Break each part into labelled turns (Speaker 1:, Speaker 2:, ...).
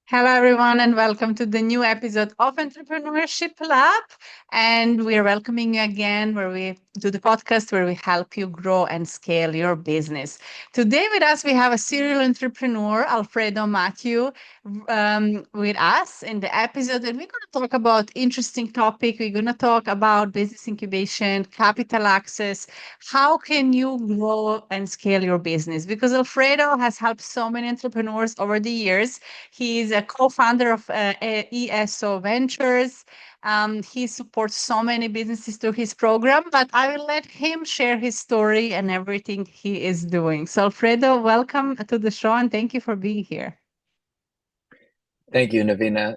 Speaker 1: Hello, everyone, and welcome to the new episode of Entrepreneurship Lab. And we're welcoming you again, where we do the podcast where we help you grow and scale your business. Today, with us, we have a serial entrepreneur, Alfredo Mathew, with us in the episode. And we're going to talk about interesting topic. We're going to talk about business incubation, capital access. How can you grow and scale your business? Because Alfredo has helped so many entrepreneurs over the years. He's a co-founder of ESO Ventures. He supports so many businesses through his program, but I will let him share his story and everything he is doing. So, Alfredo, welcome to the show and thank you for being here.
Speaker 2: Thank you, Navina.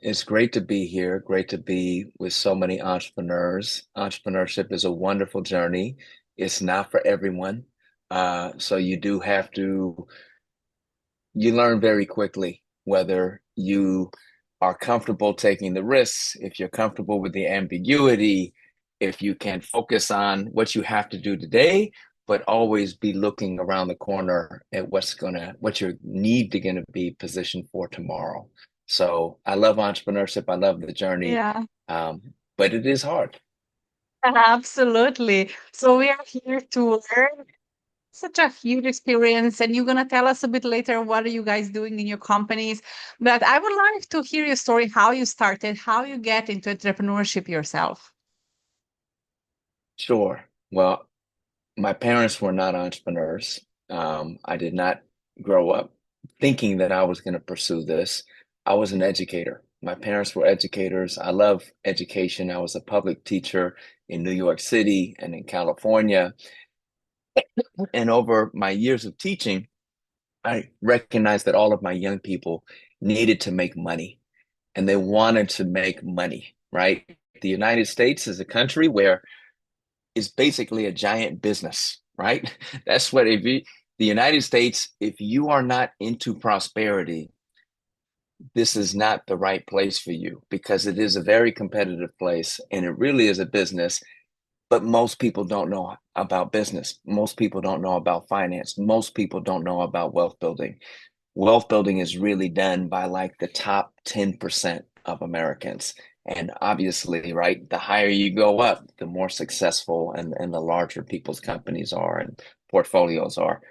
Speaker 2: It's great to be here. Great to be with so many entrepreneurs. Entrepreneurship is a wonderful journey. It's not for everyone. So you do have to, you learn very quickly whether you are comfortable taking the risks, if you're comfortable with the ambiguity, if you can focus on what you have to do today, but always be looking around the corner at what your need to gonna be positioned for tomorrow. So I love entrepreneurship. I love the journey,
Speaker 1: Yeah,
Speaker 2: but it is hard.
Speaker 1: absolutely. So we are here to learn such a huge experience, and you're gonna tell us a bit later what are you guys doing in your companies. But I would like to hear your story, how you started, how you get into entrepreneurship yourself.
Speaker 2: Sure. Well, my parents were not entrepreneurs. I did not grow up thinking that I was going to pursue this. I was an educator. My parents were educators. I love education. I was a public teacher in New York City and in California. And over my years of teaching, I recognized that all of my young people needed to make money and they wanted to make money, right? The United States is a country where it's basically a giant business, right? That's what the United States, if you are not into prosperity, this is not the right place for you because it is a very competitive place and it really is a business. But most people don't know about business. Most people don't know about finance. Most people don't know about wealth building. Wealth building is really done by like the top 10% of Americans. And obviously, right, the higher you go up, the more successful and the larger people's companies are and portfolios are.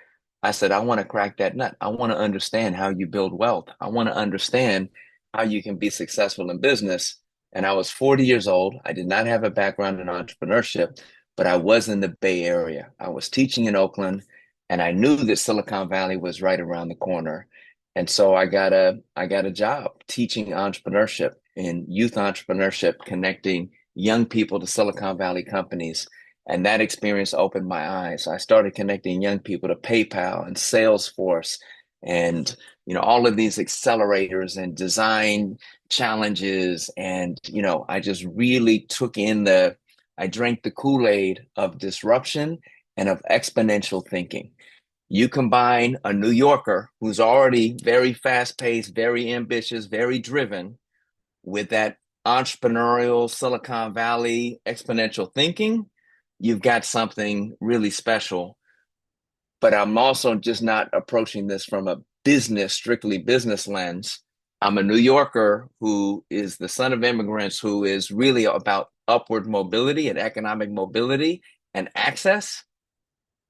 Speaker 2: I said, I want to crack that nut. I want to understand how you build wealth. I want to understand how you can be successful in business. And I was 40 years old. I did not have a background in entrepreneurship, but I was in the Bay Area. I was teaching in Oakland, and I knew that Silicon Valley was right around the corner. And so I got a job teaching entrepreneurship in youth entrepreneurship, connecting young people to Silicon Valley companies. And that experience opened my eyes. I started connecting young people to PayPal and Salesforce and all of these accelerators and design challenges. And I just really I drank the Kool-Aid of disruption and of exponential thinking. You combine a New Yorker who's already very fast-paced, very ambitious, very driven with that entrepreneurial Silicon Valley exponential thinking, you've got something really special. But I'm also just not approaching this from a strictly business lens. I'm a New Yorker who is the son of immigrants, who is really about upward mobility and economic mobility and access.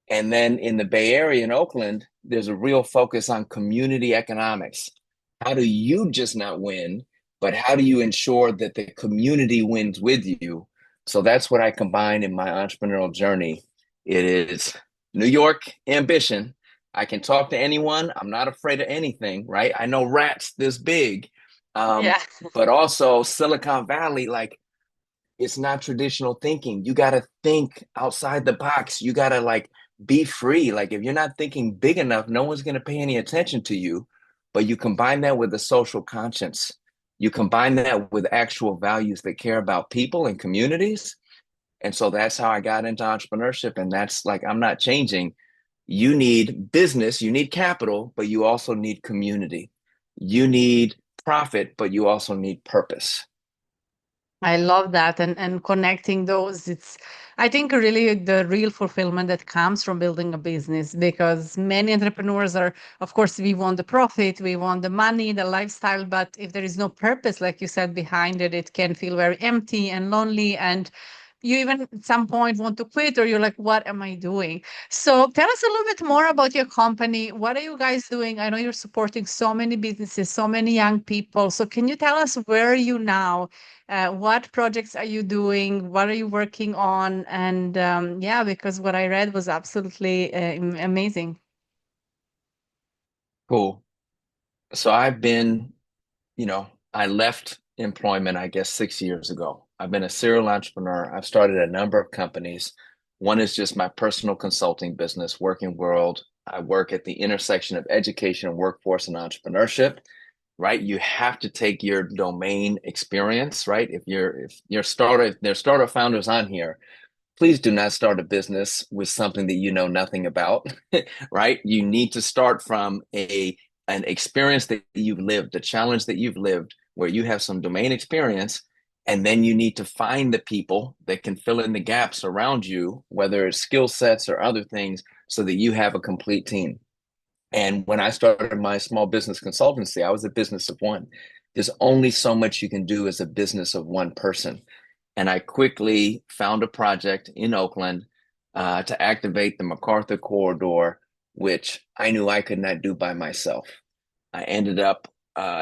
Speaker 2: And then in the Bay Area in Oakland, there's a real focus on community economics. How do you just not win, but how do you ensure that the community wins with you? So that's what I combine in my entrepreneurial journey. It is New York ambition. I can talk to anyone. I'm not afraid of anything, right? I know rats this big, um,
Speaker 1: Yeah.
Speaker 2: but also Silicon Valley, like it's not traditional thinking. You got to think outside the box. You got to like be free. Like if you're not thinking big enough, no one's going to pay any attention to you. But you combine that with a social conscience. You combine that with actual values that care about people and communities. And so that's how I got into entrepreneurship. And that's like, I'm not changing. You need business, you need capital, but you also need community. You need profit, but you also need purpose.
Speaker 1: I love that, and connecting those. It's, I think, really the real fulfillment that comes from building a business, because many entrepreneurs are, of course, we want the profit, we want the money, the lifestyle, but if there is no purpose, like you said, behind it, it can feel very empty and lonely, and you even at some point want to quit, or you're like, what am I doing? So tell us a little bit more about your company. What are you guys doing? I know you're supporting so many businesses, so many young people. So can you tell us, where are you now? What projects are you doing? What are you working on? And yeah, because what I read was absolutely amazing.
Speaker 2: Cool. So I've been, I left employment, I guess, 6 years ago. I've been a serial entrepreneur. I've started a number of companies. One is just my personal consulting business, Working World. I work at the intersection of education, workforce, and entrepreneurship, right? You have to take your domain experience, right? If there's startup founders on here, please do not start a business with something that you know nothing about, right? You need to start from an experience that you've lived, a challenge that you've lived, where you have some domain experience, and then you need to find the people that can fill in the gaps around you, whether it's skill sets or other things, so that you have a complete team. And when I started my small business consultancy, I was a business of one. There's only so much you can do as a business of one person. And I quickly found a project in Oakland to activate the MacArthur Corridor, which I knew I could not do by myself. I ended up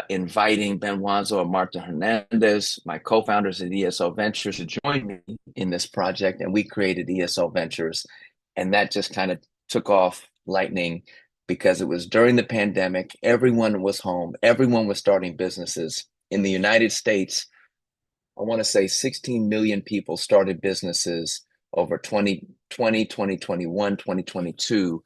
Speaker 2: inviting Ben Wanzo and Marta Hernandez, my co-founders at ESO Ventures, to join me in this project, and we created ESO Ventures. And that just kind of took off lightning because it was during the pandemic. Everyone was home. Everyone was starting businesses. In the United States, I want to say 16 million people started businesses over 2020, 2021, 2022.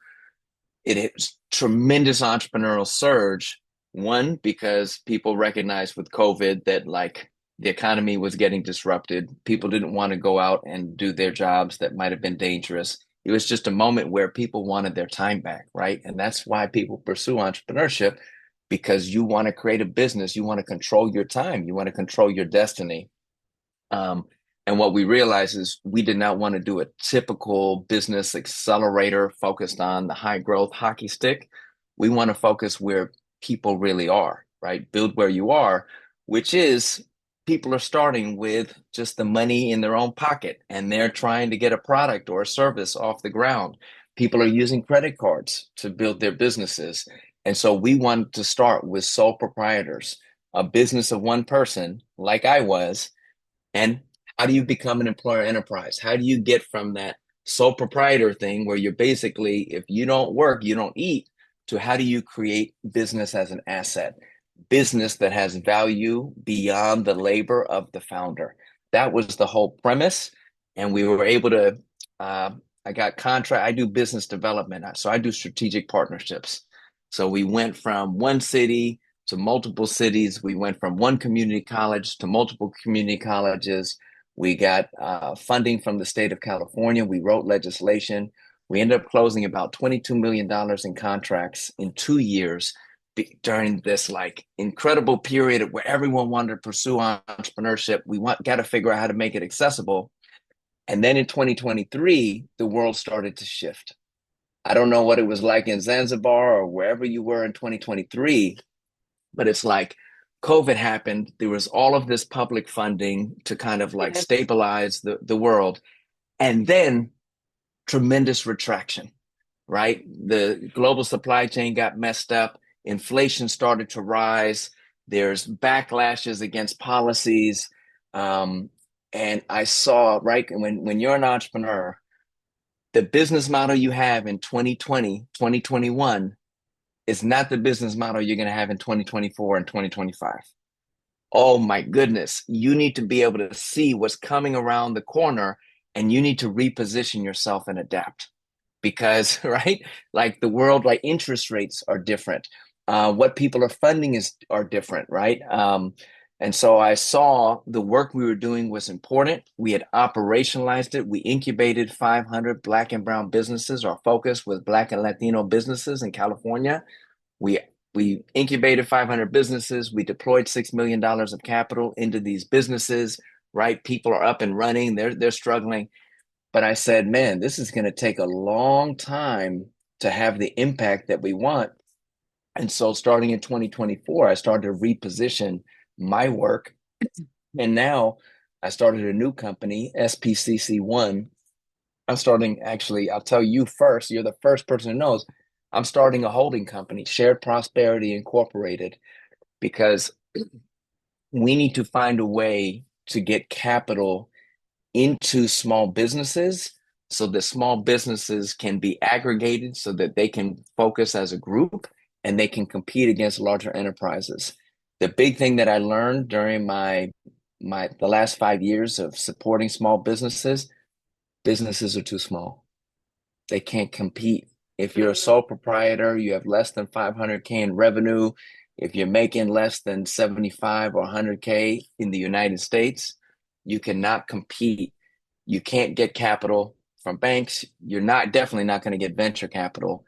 Speaker 2: It was tremendous entrepreneurial surge. One, because people recognized with COVID that like the economy was getting disrupted. People didn't want to go out and do their jobs that might have been dangerous. It was just a moment where people wanted their time back, right? And that's why people pursue entrepreneurship, because you want to create a business, you want to control your time, you want to control your destiny. Um, and what we realized is we did not want to do a typical business accelerator focused on the high growth hockey stick. We want to focus where people really are, right? Build where you are, which is people are starting with just the money in their own pocket and they're trying to get a product or a service off the ground. People are using credit cards to build their businesses. And so we want to start with sole proprietors, a business of one person, like I was. And how do you become an employer enterprise? How do you get from that sole proprietor thing where you're basically, if you don't work, you don't eat, to how do you create business as an asset, business that has value beyond the labor of the founder? That was the whole premise. And we were able to, I got contract, I do business development. So I do strategic partnerships. So we went from one city to multiple cities. We went from one community college to multiple community colleges. We got funding from the state of California. We wrote legislation. We ended up closing about $22 million in contracts in 2 years during this like incredible period where everyone wanted to pursue entrepreneurship. Got to figure out how to make it accessible. And then in 2023, the world started to shift. I don't know what it was like in Zanzibar or wherever you were in 2023, but it's like COVID happened. There was all of this public funding to kind of like
Speaker 1: Yes.
Speaker 2: stabilize the world. And then tremendous retraction, right? The global supply chain got messed up. Inflation started to rise. There's backlashes against policies. And I saw, right, when you're an entrepreneur, the business model you have in 2020, 2021 is not the business model you're going to have in 2024 and 2025. Oh my goodness. You need to be able to see what's coming around the corner and you need to reposition yourself and adapt because, right? Like the world, like interest rates are different. What people are funding are different, right? And so I saw the work we were doing was important. We had operationalized it. We incubated 500 Black and Brown businesses. Our focus was Black and Latino businesses in California. We we incubated 500 businesses. We deployed $6 million of capital into these businesses. right? People are up and running, they're struggling. But I said, man, this is going to take a long time to have the impact that we want. And so starting in 2024, I started to reposition my work. And now I started a new company, SPCC.1. I'm starting, actually, I'll tell you first, you're the first person who knows. I'm starting a holding company, Shared Prosperity Incorporated, because we need to find a way to get capital into small businesses so that small businesses can be aggregated so that they can focus as a group and they can compete against larger enterprises. The big thing that I learned during the last 5 years of supporting small businesses, businesses are too small. They can't compete. If you're a sole proprietor, you have less than 500K in revenue. If you're making less than 75 or 100K in the United States, you cannot compete. You can't get capital from banks. You're definitely not going to get venture capital.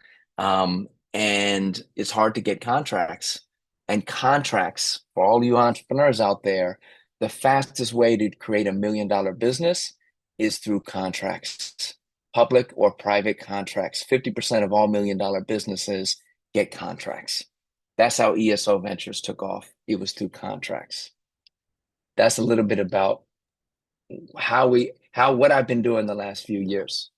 Speaker 2: And it's hard to get contracts. And contracts, for all you entrepreneurs out there, the fastest way to create $1 million business is through contracts, public or private contracts. 50% of all $1 million businesses get contracts. That's how ESO Ventures took off. It was through contracts. That's a little bit about what I've been doing the last few years.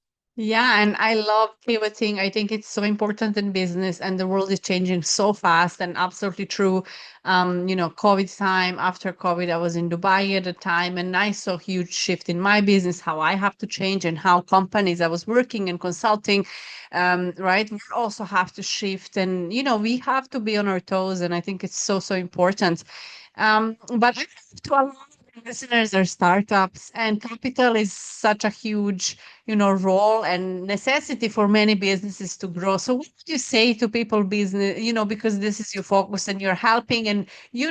Speaker 1: Yeah, and I love pivoting. I think it's so important in business, and the world is changing so fast, and absolutely true. COVID time, after COVID, I was in Dubai at the time, and I saw a huge shift in my business, how I have to change, and how companies I was working and consulting, right, we also have to shift, and we have to be on our toes, and I think it's so, so important. But I have to allow listeners are startups, and capital is such a huge role and necessity for many businesses to grow. So what would you say to people business, because this is your focus and you're helping, and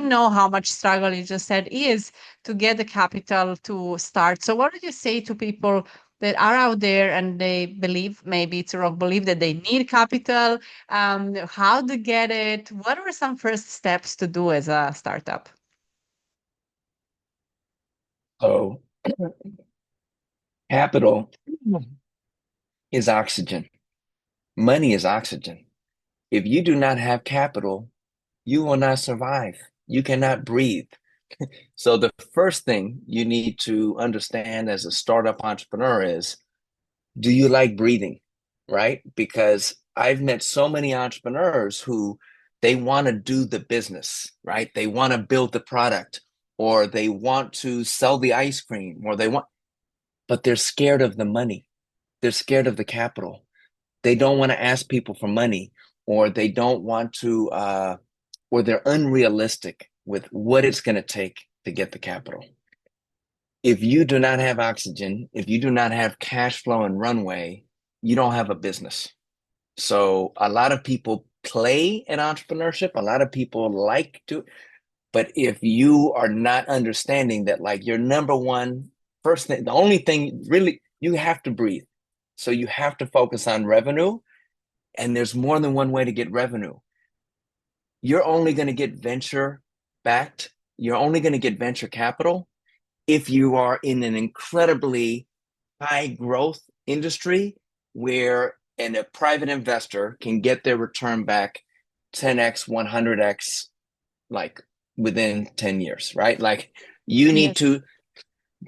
Speaker 1: how much struggle you just said is to get the capital to start. So what would you say to people that are out there and they believe, maybe it's a wrong belief, that they need capital, how to get it? What are some first steps to do as a startup?
Speaker 2: So capital is oxygen. Money is oxygen. If you do not have capital, you will not survive. You cannot breathe. So the first thing you need to understand as a startup entrepreneur is, do you like breathing? Right? Because I've met so many entrepreneurs who they want to do the business, right? They want to build the product, or they want to sell the ice cream, but they're scared of the money. They're scared of the capital. They don't want to ask people for money, or they don't want to, or they're unrealistic with what it's going to take to get the capital. If you do not have oxygen, if you do not have cash flow and runway, you don't have a business. So a lot of people play in entrepreneurship. A lot of people like to, but if you are not understanding that, like, your number one first thing, the only thing really, you have to breathe. So you have to focus on revenue, and there's more than one way to get revenue. You're only going to get venture backed. You're only going to get venture capital if you are in an incredibly high growth industry where a private investor can get their return back 10x, 100x, like within 10 years, right? Like, you need
Speaker 1: Yes.
Speaker 2: to,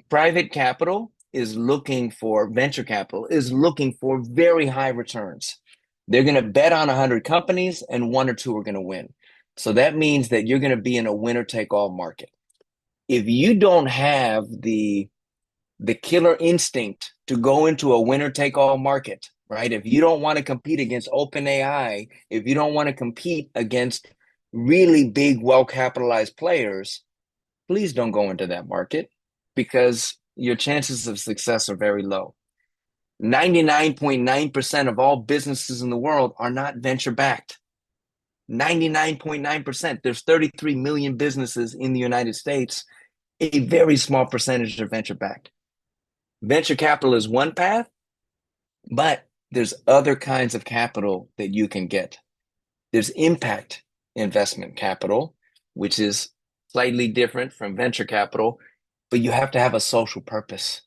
Speaker 2: private capital is looking for, venture capital is looking for very high returns. They're going to bet on 100 companies and one or two are going to win. So that means that you're going to be in a winner take all market. If you don't have the killer instinct to go into a winner take all market, right? If you don't want to compete against OpenAI, if you don't want to compete against really big, well capitalized players, please don't go into that market, because your chances of success are very low. 99.9% of all businesses in the world are not venture backed. 99.9%. There's 33 million businesses in the United States. A very small percentage are venture backed. Venture capital is one path, but there's other kinds of capital that you can get. There's impact investment capital, which is slightly different from venture capital. but you have to have a social purpose.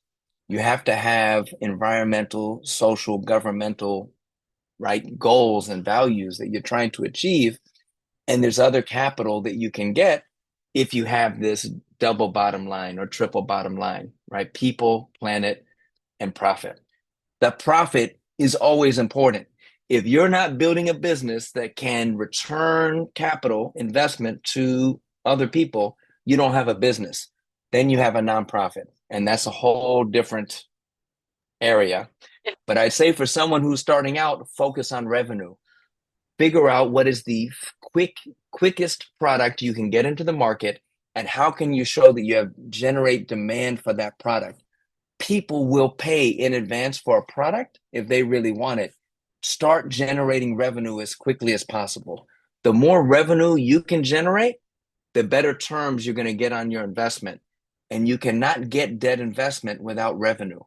Speaker 2: You have to have environmental, social, governmental, right, goals and values that you're trying to achieve. And there's other capital that you can get if you have this double bottom line or triple bottom line, right? People, planet, and profit. The profit is always important. If you're not building a business that can return capital investment to other people, you don't have a business. Then you have a nonprofit, and that's a whole different area. But I'd say for someone who's starting out, focus on revenue. Figure out what is the quickest product you can get into the market, and how can you show that you have generate demand for that product. People will pay in advance for a product if they really want it. Start generating revenue as quickly as possible. The more revenue you can generate, the better terms you're going to get on your investment. And you cannot get debt investment without revenue.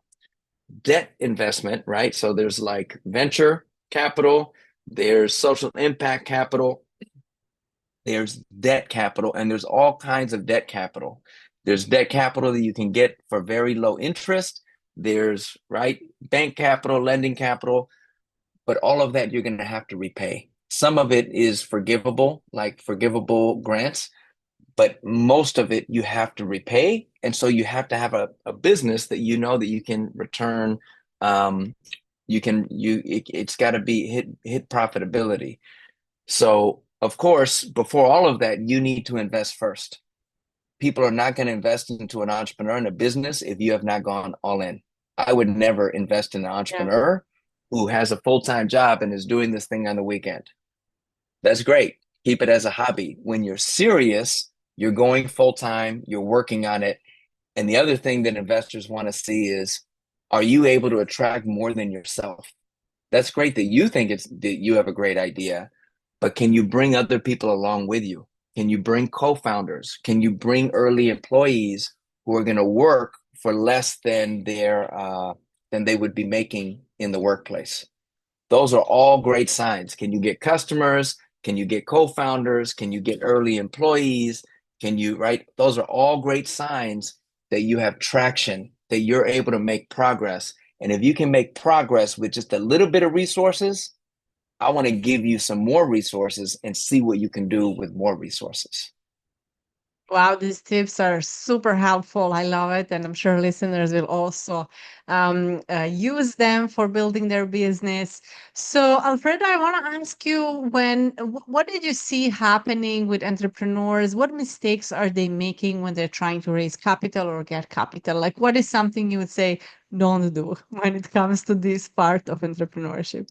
Speaker 2: Debt investment, right? So there's like venture capital, there's social impact capital, there's debt capital, and there's all kinds of debt capital. There's debt capital that you can get for very low interest. There's, right, bank capital, lending capital, but all of that you're going to have to repay. Some of it is forgivable, like forgivable grants, but most of it you have to repay. And so you have to have a business that you know that you can return. It's got to be hit profitability. So of course, before all of that, you need to invest first. People are not going to invest into an entrepreneur in a business if you have not gone all in. I would never invest in an entrepreneur who has a full-time job and is doing this thing on the weekend. That's great. Keep it as a hobby. When you're serious, you're going full-time, you're working on it. And the other thing that investors want to see is, are you able to attract more than yourself? That's great that you think that you have a great idea, but can you bring other people along with you? Can you bring co-founders? Can you bring early employees who are going to work for less than than they would be making in the workplace? Those are all great signs. Can you get customers? Can you get co-founders? Can you get early employees? Can you, right? Those are all great signs that you have traction, that you're able to make progress. And if you can make progress with just a little bit of resources, I want to give you some more resources and see what you can do with more resources.
Speaker 1: Wow, these tips are super helpful. I love it. And I'm sure listeners will also use them for building their business. So, Alfredo, I want to ask you what did you see happening with entrepreneurs? What mistakes are they making when they're trying to raise capital or get capital? Like, what is something you would say don't do when it comes to this part of entrepreneurship?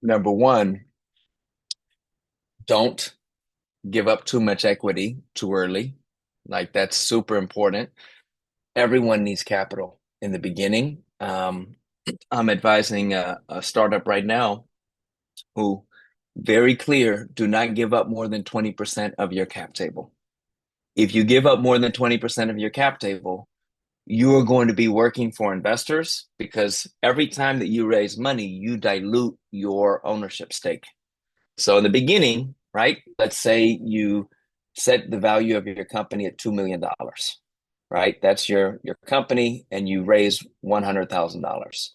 Speaker 2: Number one, don't give up too much equity too early. Like that's super important. Everyone needs capital in the beginning. I'm advising a startup right now who very clear, do not give up more than 20% of your cap table. If you give up more than 20% of your cap table, you are going to be working for investors because every time that you raise money, you dilute your ownership stake. So in the beginning, right, let's say you set the value of your company at $2 million, right? That's your company and you raise $100,000.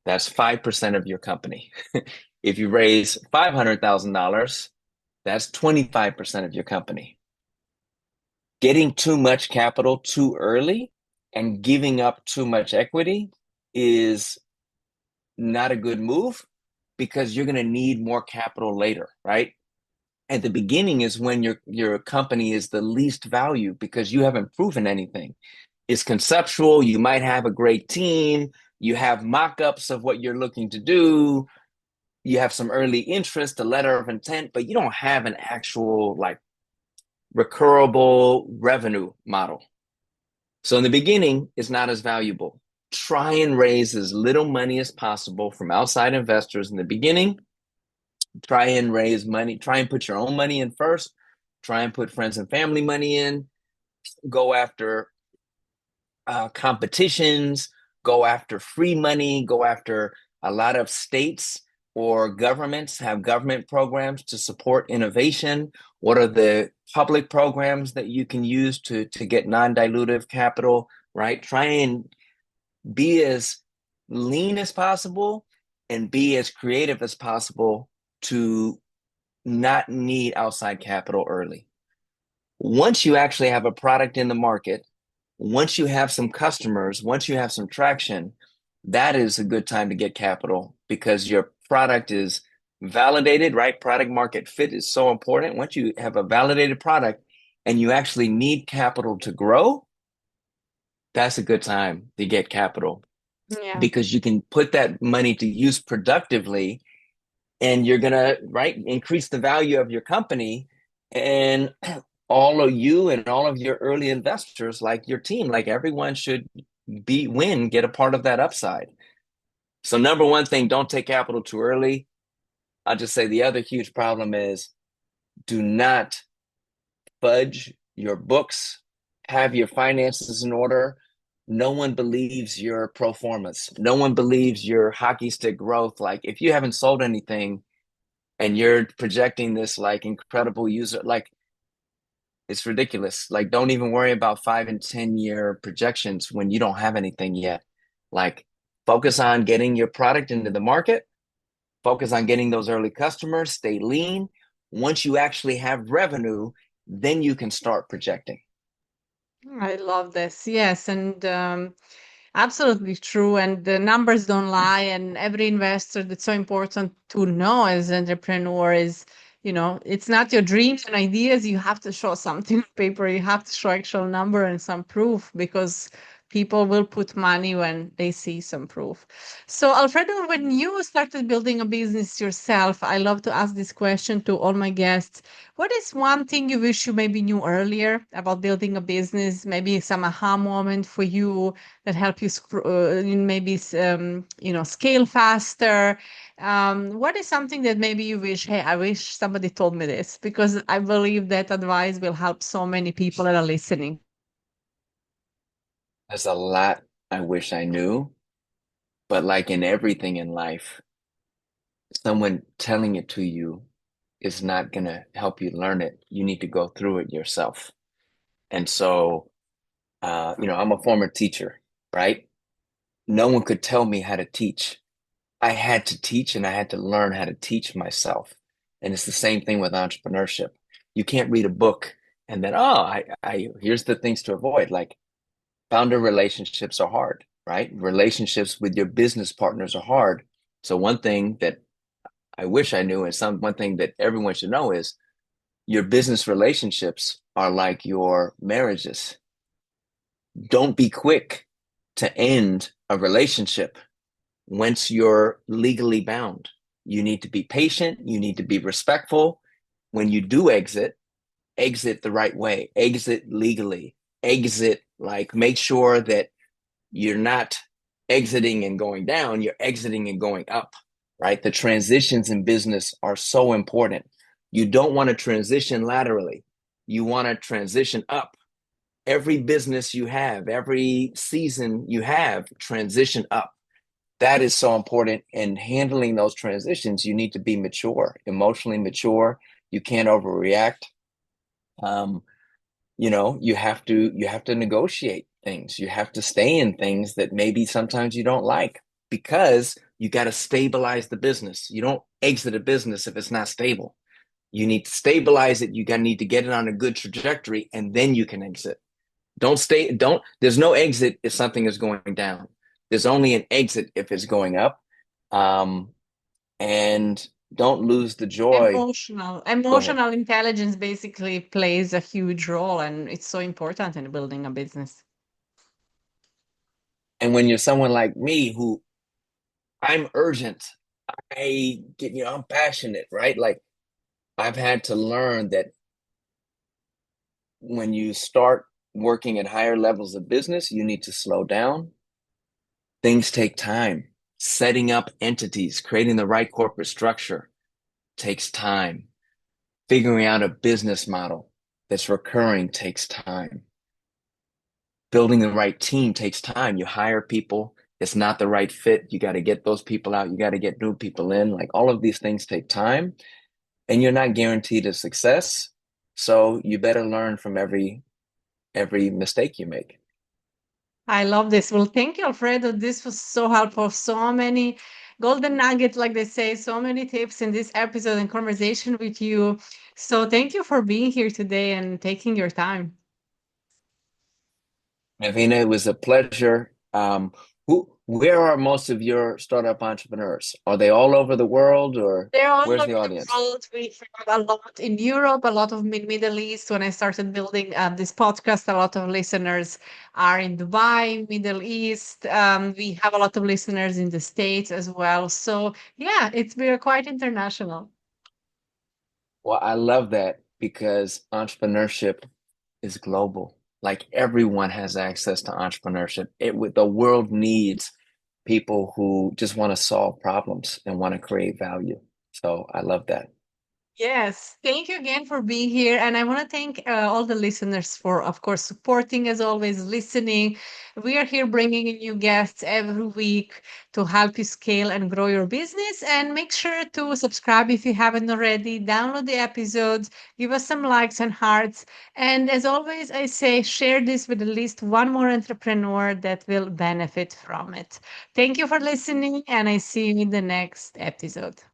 Speaker 2: That's 5% of your company. If you raise $500,000, that's 25% of your company. Getting too much capital too early and giving up too much equity is not a good move because you're going to need more capital later, right? At the beginning is when your company is the least value because you haven't proven anything. It's conceptual. You might have a great team. You have mock-ups of what you're looking to do. You have some early interest, a letter of intent, but you don't have an actual like recurable revenue model. So in the beginning, it's not as valuable. Try and raise as little money as possible from outside investors in the beginning. Try and raise money. Try and put your own money in first. Try and put friends and family money in. Go after competitions. Go after free money. Go after a lot of states or governments have government programs to support innovation? What are the public programs that you can use to get non-dilutive capital, right? Try and be as lean as possible and be as creative as possible to not need outside capital early. Once you actually have a product in the market, once you have some customers, once you have some traction, that is a good time to get capital because your product is validated, right? Product market fit is so important. Once you have a validated product and you actually need capital to grow, that's a good time to get capital
Speaker 1: Yeah.
Speaker 2: because you can put that money to use productively and you're gonna, right, increase the value of your company. And all of you and all of your early investors, like your team, like everyone should get a part of that upside. So number one thing, don't take capital too early. I'll just say the other huge problem is do not fudge your books, have your finances in order. No one believes your pro formas. No one believes your hockey stick growth. Like if you haven't sold anything and you're projecting this like incredible user, like it's ridiculous. Like don't even worry about 5 and 10 year projections when you don't have anything yet. Like focus on getting your product into the market, focus on getting those early customers, stay lean. Once you actually have revenue, then you can start projecting.
Speaker 1: I love this. Yes, and absolutely true. And the numbers don't lie. And every investor, that's so important to know as an entrepreneur is, it's not your dreams and ideas. You have to show something on paper. You have to show actual number and some proof because people will put money when they see some proof. So, Alfredo, when you started building a business yourself, I love to ask this question to all my guests. What is one thing you wish you maybe knew earlier about building a business? Maybe some aha moment for you that help you maybe scale faster. What is something that maybe you wish, hey, I wish somebody told me this, because I believe that advice will help so many people that are listening.
Speaker 2: There's a lot I wish I knew, but like in everything in life, someone telling it to you is not going to help you learn it. You need to go through it yourself. And so, I'm a former teacher, right? No one could tell me how to teach. I had to teach and I had to learn how to teach myself. And it's the same thing with entrepreneurship. You can't read a book and then, here's the things to avoid. Like founder relationships are hard, right? Relationships with your business partners are hard. So one thing that I wish I knew, and one thing that everyone should know is your business relationships are like your marriages. Don't be quick to end a relationship once you're legally bound. You need to be patient. You need to be respectful. When you do exit the right way, exit legally, exit, like make sure that you're not exiting and going down, you're exiting and going up, right? The transitions in business are so important. You don't want to transition laterally. You want to transition up. Every business you have, every season you have, transition up. That is so important. In handling those transitions, you need to be mature, emotionally mature. You can't overreact. Um, you have to negotiate things. You have to stay in things that maybe sometimes you don't like because you got to stabilize the business. You don't exit a business if it's not stable. You need to stabilize it. You need to get it on a good trajectory, and then you can exit. There's no exit if something is going down. There's only an exit if it's going up. Um, and don't lose the joy.
Speaker 1: Emotional
Speaker 2: Go ahead.
Speaker 1: emotional intelligence basically plays a huge role, and it's so important in building a business.
Speaker 2: And when you're someone like me who I'm urgent, I'm passionate, right? Like I've had to learn that when you start working at higher levels of business, you need to slow down. Things take time. Setting up entities, creating the right corporate structure takes time. Figuring out a business model that's recurring takes time. Building the right team takes time. You hire people, it's not the right fit. You got to get those people out. You got to get new people in. Like all of these things take time, and you're not guaranteed a success. So you better learn from every mistake you make.
Speaker 1: I love this. Well, thank you, Alfredo. This was so helpful. So many golden nuggets, like they say, so many tips in this episode and conversation with you. So thank you for being here today and taking your time.
Speaker 2: Navina, it was a pleasure. Where are most of your startup entrepreneurs? Are they all over the world, or
Speaker 1: They're all
Speaker 2: where's
Speaker 1: over
Speaker 2: the
Speaker 1: the
Speaker 2: audience?
Speaker 1: world. We have a lot in Europe, a lot of Middle East. When I started building this podcast, a lot of listeners are in Dubai, Middle East. We have a lot of listeners in the States as well. So yeah, we're quite international.
Speaker 2: Well, I love that because entrepreneurship is global. Like everyone has access to entrepreneurship. The world needs people who just want to solve problems and want to create value. So I love that.
Speaker 1: Yes, thank you again for being here. And I want to thank all the listeners for, of course, supporting as always, listening. We are here bringing in new guests every week to help you scale and grow your business. And make sure to subscribe if you haven't already, download the episodes, give us some likes and hearts. And as always, I say share this with at least one more entrepreneur that will benefit from it. Thank you for listening, and I see you in the next episode.